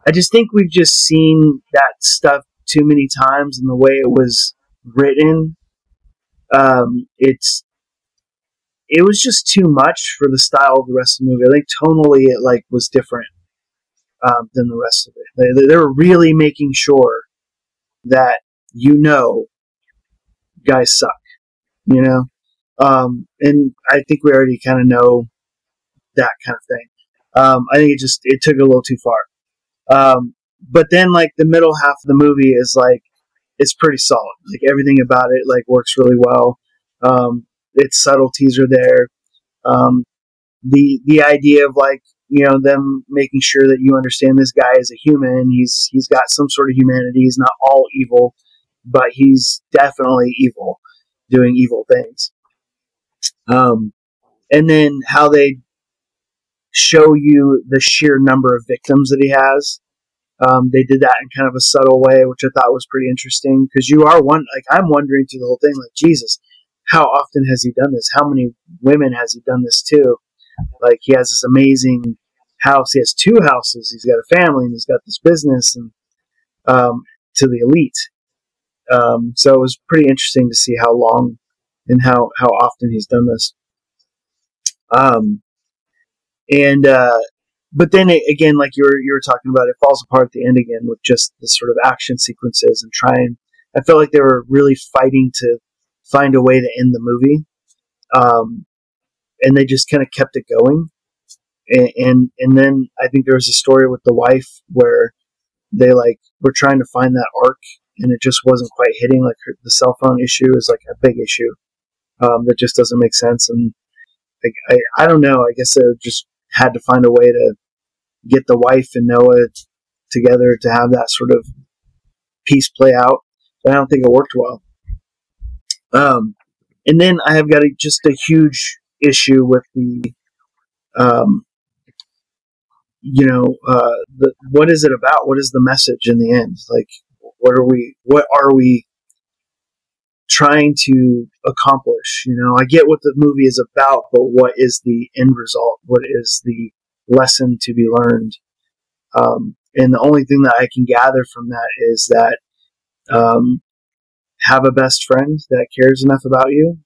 I just think we've just seen that stuff too many times, and the way it was written, it was just too much for the style of the rest of the movie. I think tonally it like was different than the rest of it. They were really making sure that guys suck, and I think we already kind of know that kind of thing. I think it took it a little too far. But then like the middle half of the movie is like, it's pretty solid. Like everything about it like works really well. Its subtleties are there. The idea of like, them making sure that you understand this guy is a human. He's got some sort of humanity. He's not all evil, but he's definitely evil, doing evil things. And then how they show you the sheer number of victims that he has. They did that in kind of a subtle way, which I thought was pretty interesting, because I'm wondering through the whole thing, like, Jesus, how often has he done this? How many women has he done this to? Like, he has this amazing house. He has 2 houses. He's got a family, and he's got this business, and to the elite. So it was pretty interesting to see how long and how often he's done this. But then again, like you were talking about, it falls apart at the end again with just the sort of action sequences and trying. I felt like they were really fighting to find a way to end the movie, and they just kind of kept it going. And then I think there was a story with the wife where they were trying to find that arc, and it just wasn't quite hitting. Like the cell phone issue is like a big issue that just doesn't make sense. And I don't know. I guess they just had to find a way to get the wife and Noah together to have that sort of piece play out. But I don't think it worked well. And then I have got just a huge issue with the, what is it about? What is the message in the end? Like, what are we trying to accomplish? I get what the movie is about, but what is the end result? What is the lesson to be learned? And the only thing that I can gather from that is that have a best friend that cares enough about you.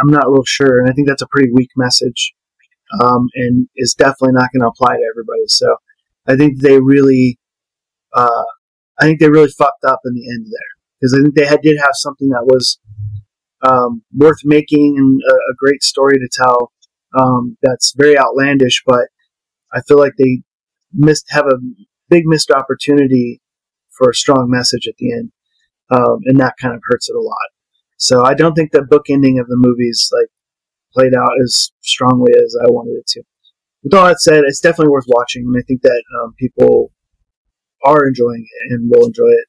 I'm not real sure, and I think that's a pretty weak message, and is definitely not going to apply to everybody. So I think they really fucked up in the end there, because I think they did have something that was worth making and a great story to tell. That's very outlandish, but I feel like they have a big missed opportunity for a strong message at the end, and that kind of hurts it a lot. So I don't think the book ending of the movies played out as strongly as I wanted it to. With all that said, it's definitely worth watching, and I think that people are enjoying it and will enjoy it.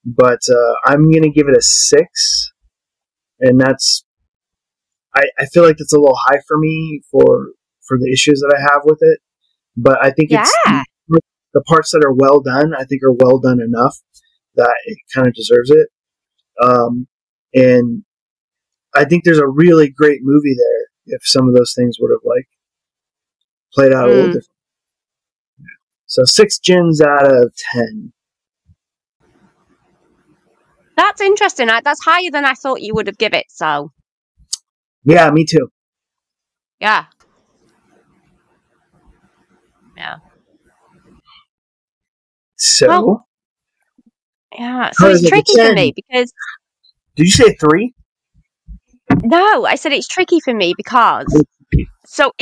But I'm going to give it a 6, and that's I feel like that's a little high for me for the issues that I have with it. But I think it's the parts that are well done, I think are well done enough that it kind of deserves it. And I think there's a really great movie there if some of those things would have played out a little different. So 6 gins out of 10. That's interesting. That's higher than I thought you would have given it, so. Yeah, me too. Yeah. Yeah. So? Well, yeah, so it's tricky for me because... Did you say 3? No, I said it's tricky for me because... So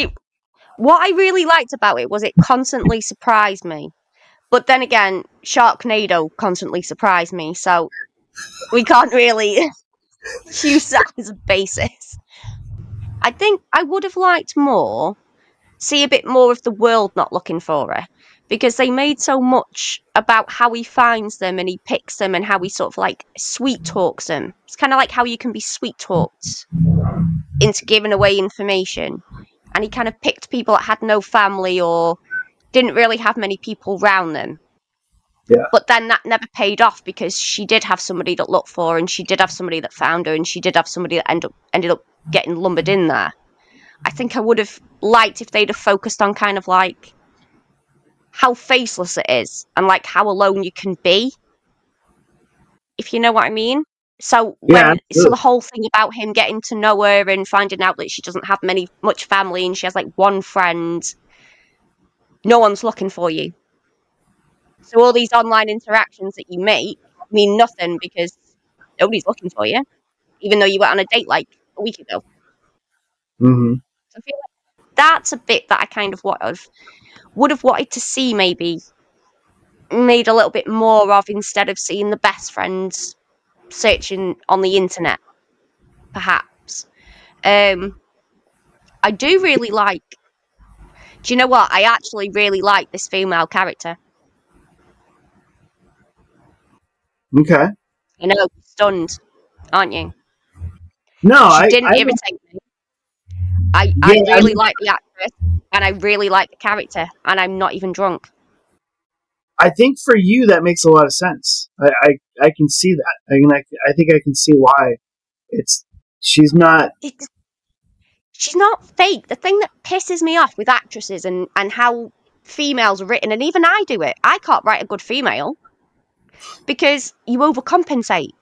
what I really liked about it was it constantly surprised me. But then again, Sharknado constantly surprised me, so we can't really use that as a basis. I think I would have liked see a bit more of the world not looking for her, because they made so much about how he finds them and he picks them and how he sort of sweet talks them. It's kind of like how you can be sweet talked into giving away information. And he kind of picked people that had no family or didn't really have many people around them. Yeah. But then that never paid off, because she did have somebody that looked for her, and she did have somebody that found her, and she did have somebody that ended up getting lumbered in there. I think I would have liked if they'd have focused on kind of how faceless it is and how alone you can be, if you know what I mean. So so the whole thing about him getting to know her and finding out that she doesn't have much family and she has one friend, no one's looking for you. So all these online interactions that you make mean nothing because nobody's looking for you, even though you went on a date a week ago. Mm-hmm. So I feel like that's a bit that I kind of would have wanted to see maybe made a little bit more of, instead of seeing the best friends searching on the internet, perhaps. I do really do you know what? I actually really like this female character. Okay. I know, you're stunned, aren't you? No, she didn't irritate me. I really like the actress, and I really like the character, and I'm not even drunk. I think for you that makes a lot of sense. I can see that. I think I can see why she's not. She's not fake. The thing that pisses me off with actresses and how females are written, and even I do it. I can't write a good female because you overcompensate.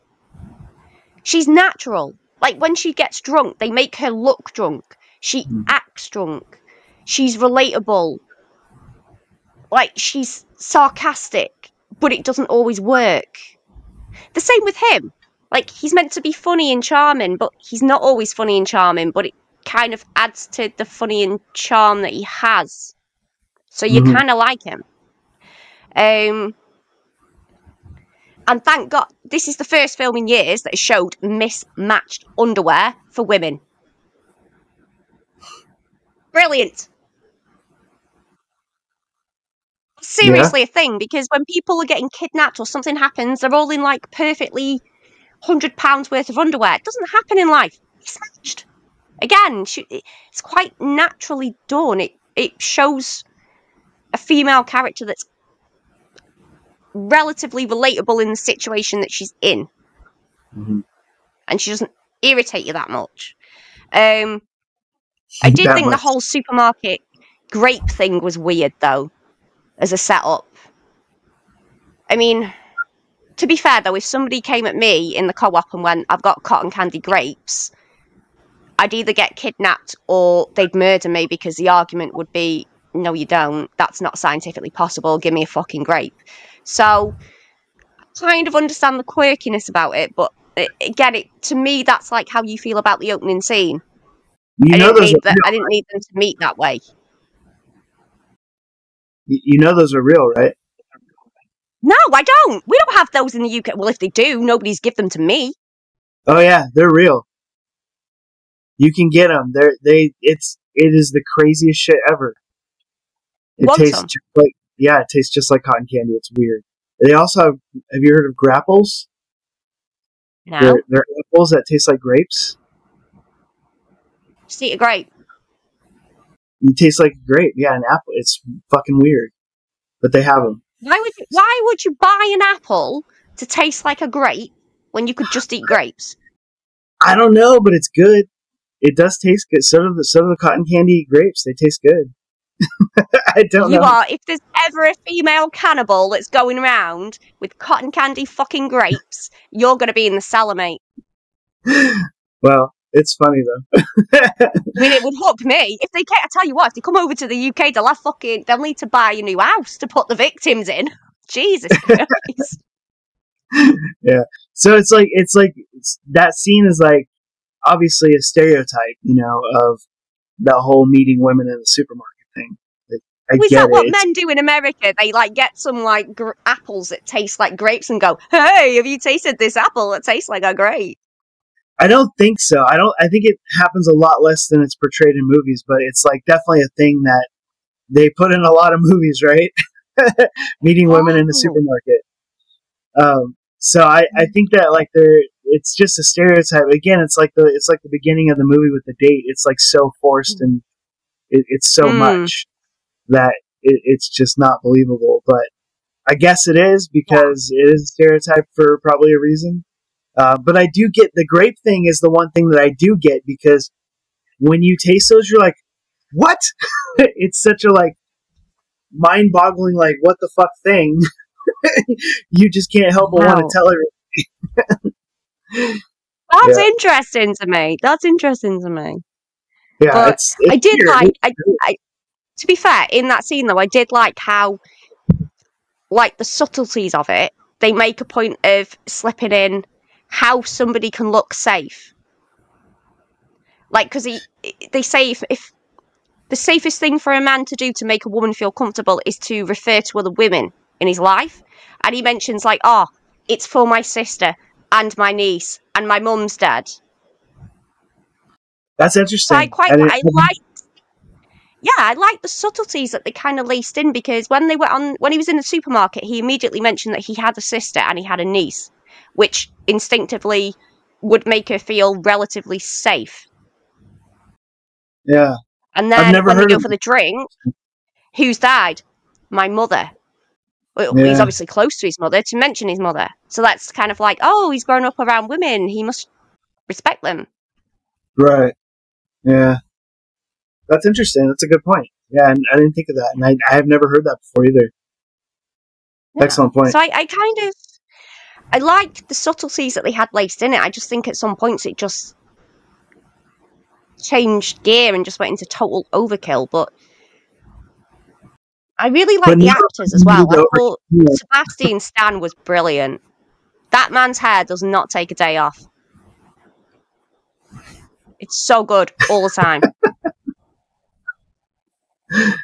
She's natural. Like when she gets drunk, they make her look drunk. She acts drunk. She's relatable. Like she's sarcastic, but it doesn't always work. The same with him. Like he's meant to be funny and charming, but he's not always funny and charming, but it kind of adds to the funny and charm that he has. So you kind of like him. And thank God, this is the first film in years that has showed mismatched underwear for women. Brilliant. Seriously a thing, because when people are getting kidnapped or something happens, they're all in like perfectly £100 worth of underwear. It doesn't happen in life. It's matched. Again, it's quite naturally done. It shows a female character that's relatively relatable in the situation that she's in. And she doesn't irritate you that much. I did think the whole supermarket grape thing was weird, though, as a setup. I mean, to be fair, though, if somebody came at me in the co-op and went, I've got cotton candy grapes, I'd either get kidnapped or they'd murder me because the argument would be, no, you don't. That's not scientifically possible. Give me a fucking grape. So, I kind of understand the quirkiness about it, but again, to me, that's like how you feel about the opening scene. I didn't need them to meet that way. You know those are real, right? No, I don't. We don't have those in the UK. Well, if they do, nobody's give them to me. Oh yeah, they're real. You can get them. It is the craziest shit ever. It tastes just like cotton candy. It's weird. They also have you heard of grapples? No. They're apples that taste like grapes. Just eat a grape. You taste like a grape. Yeah, an apple. It's fucking weird. But they have them. Why would you buy an apple to taste like a grape when you could just eat grapes? I don't know, but it's good. It does taste good. So do the cotton candy grapes. They taste good. I don't know. If there's ever a female cannibal that's going around with cotton candy fucking grapes, you're going to be in the cellar, mate. Well, it's funny though. I mean, it would hook me. If they can't, I tell you what, if they come over to the UK, they'll need to buy a new house to put the victims in. Jesus Christ. Yeah. So it's like that scene is like obviously a stereotype, of the whole meeting women in the supermarket thing. Is that what men do in America? They get some apples that taste like grapes and go, "Hey, have you tasted this apple that tastes like a grape?" I don't think so. I think it happens a lot less than it's portrayed in movies, but it's definitely a thing that they put in a lot of movies, right? Meeting women in the supermarket. So I think that it's just a stereotype. Again, it's like the beginning of the movie with the date. It's so forced and it's so much that it's just not believable. But I guess it is because it is a stereotype for probably a reason. But I do get the grape thing is the one thing that I do get because when you taste those, you're like, what? It's such a mind-boggling what the fuck thing. You just can't help but want to tell everybody. That's interesting to me. Yeah, but it's I did to be fair, in that scene though, I did like how the subtleties of it. They make a point of slipping in how somebody can look safe. Because they say if the safest thing for a man to do to make a woman feel comfortable is to refer to other women in his life. And he mentions it's for my sister and my niece and my mum's dad. That's interesting. So I like the subtleties that they kind of laced in because when he was in the supermarket, he immediately mentioned that he had a sister and he had a niece, which instinctively would make her feel relatively safe. Yeah. And then when they go for the drink, who's died? My mother. Well, he's obviously close to his mother, to mention his mother. So that's kind of like, oh, he's grown up around women. He must respect them. Right. Yeah. That's interesting. That's a good point. Yeah, and I didn't think of that. And I have never heard that before either. Yeah. Excellent point. So I like the subtleties that they had laced in it. I just think at some points it just changed gear and just went into total overkill. But I really like the actors as well. I thought Sebastian Stan was brilliant. That man's hair does not take a day off. It's so good all the time.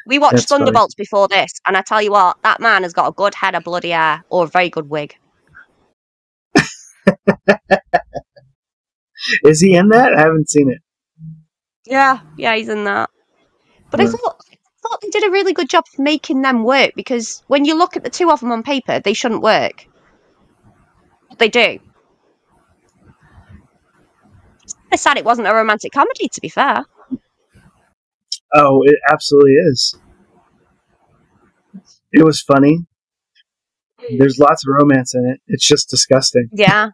We watched Thunderbolts before this, and I tell you what, that man has got a good head of bloody hair or a very good wig. Is he in that? I haven't seen it. Yeah, he's in that. But I thought they did a really good job of making them work, because when you look at the two of them on paper, they shouldn't work. But they do. It's sad it wasn't a romantic comedy, to be fair. Oh, it absolutely is. It was funny. There's lots of romance in it. It's just disgusting. Yeah.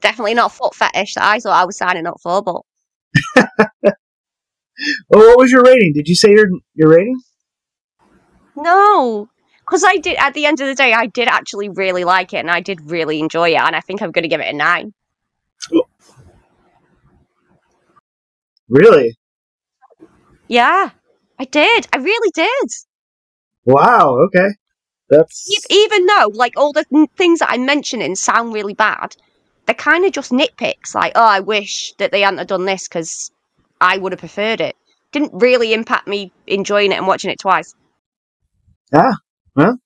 Definitely not foot fetish that I thought I was signing up for, but... Well, what was your rating? Did you say your rating? No. Because I did, at the end of the day, I did actually really like it, and I did really enjoy it, and I think I'm going to give it a 9. Really? Yeah, I did. I really did. Wow, okay. That's... Even though, like, all the things that I'm mentioning sound really bad, they're kind of just nitpicks. Like, oh, I wish that they hadn't have done this because I would have preferred it. Didn't really impact me enjoying it and watching it twice. Yeah, well,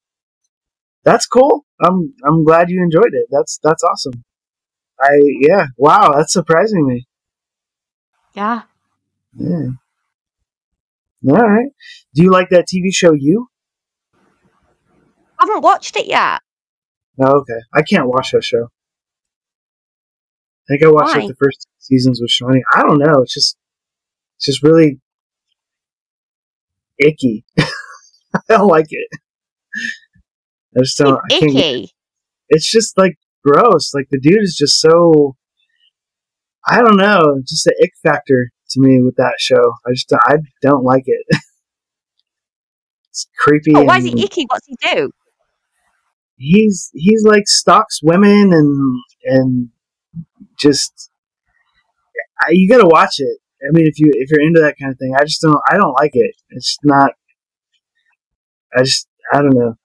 that's cool. I'm glad you enjoyed it. That's awesome. Wow, that's surprising me. Yeah. Yeah. All right. Do you like that TV show, You? I haven't watched it yet. Oh, okay. I can't watch that show. I think I watched like the first 2 seasons with Shawnee. I don't know. It's just really icky. I don't like it. I just don't. It's icky. It's just like gross. Like the dude is just so. I don't know. Just an ick factor to me with that show. I don't like it. It's creepy. Oh, why is he icky? What's he do? He's like stalks women and just. You gotta watch it. I mean, if you're into that kind of thing, I don't like it. It's not. I don't know.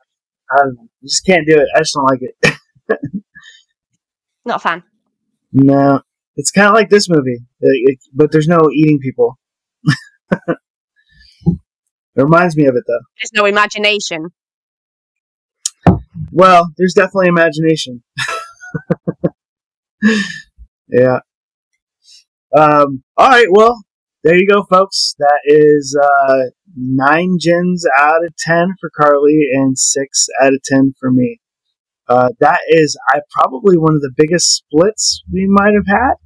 I just can't do it. I just don't like it. Not a fan. No. It's kind of like this movie, but there's no eating people. It reminds me of it, though. There's no imagination. Well, there's definitely imagination. Yeah. All right, well, there you go, folks. That is 9 gins out of 10 for Carly and 6 out of 10 for me. That is probably one of the biggest splits we might have had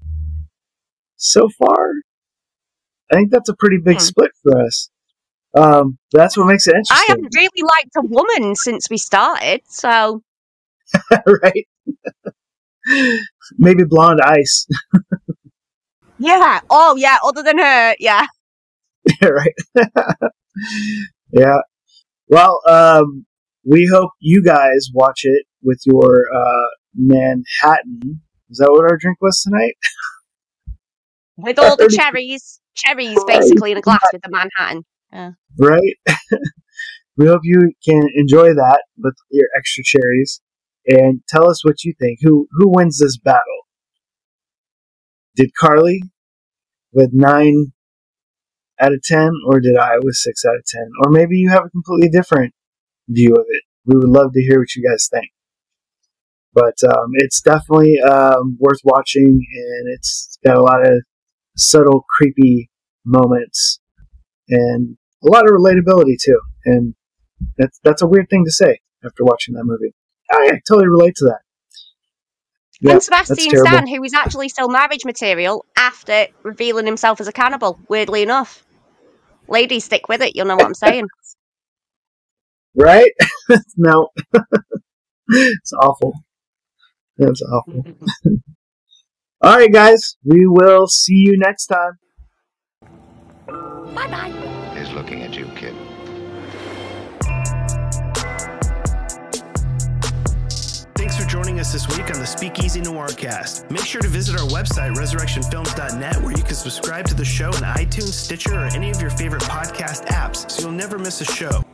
so far. I think that's a pretty big split for us. That's what makes it interesting. I haven't really liked a woman since we started, so... Right? Maybe Blonde Ice. Yeah. Oh, yeah. Other than her, yeah. Yeah, right. Yeah. Well, we hope you guys watch it with your Manhattan. Is that what our drink was tonight? With all the cherries. Cherries, basically, in a glass with the Manhattan. Yeah. Right? We hope you can enjoy that with your extra cherries. And tell us what you think. Who wins this battle? Did Carly with 9 out of 10, or did I with 6 out of 10? Or maybe you have a completely different view of it. We would love to hear what you guys think. But it's definitely worth watching, and it's got a lot of subtle, creepy moments, and a lot of relatability too. And that's a weird thing to say after watching that movie. I totally relate to that. Yeah, and Sebastian Stan, who is actually still marriage material after revealing himself as a cannibal, weirdly enough. Ladies, stick with it, you'll know what I'm saying. Right? No. It's awful. That's awful. All right, guys. We will see you next time. Bye-bye. He's looking at you, kid. Thanks for joining us this week on the Speakeasy Noircast. Make sure to visit our website, resurrectionfilms.net, where you can subscribe to the show in iTunes, Stitcher, or any of your favorite podcast apps so you'll never miss a show.